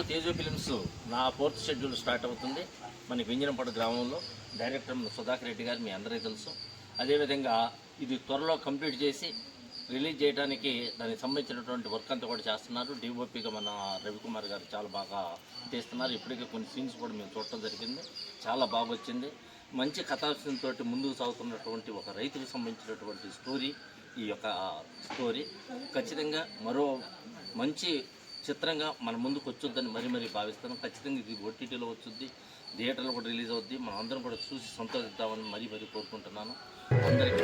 తేజో ఫిలిమ్స్ నా 4th schedule start అవుతుంది మనకి వింజనంపాడు గ్రామంలో. డైరెక్టర్ సుధాకర్ రెడ్డి గారు మీ అందరికీ తెలుసు. అదేవిధంగా ఇది త్వరలో కంప్లీట్ చేసి రిలీజ్ చేయడానికి దానికి సంబంధించినటువంటి వర్క్ అంతా కూడా చేస్తున్నారు. డిఓపిగా మన రవికుమార్ గారు చాలా బాగా తీస్తున్నారు. ఇప్పటికే కొన్ని సీన్స్ కూడా మేము చూడటం జరిగింది, చాలా బాగా వచ్చింది. మంచి కథాంశంతో ముందుకు సాగుతున్నటువంటి ఒక రైతుకు సంబంధించినటువంటి స్టోరీ ఈ యొక్క స్టోరీ. ఖచ్చితంగా మరో మంచి చిత్రంగా మన ముందుకు వచ్చొద్దని మరీ భావిస్తున్నాం. ఖచ్చితంగా ఇది ఓటీటీలో వచ్చుద్ది, థియేటర్లో కూడా రిలీజ్ అవుద్ది. మనం అందరం కూడా చూసి సంతోషిద్దామని మరీ కోరుకుంటున్నాను. అందరికీ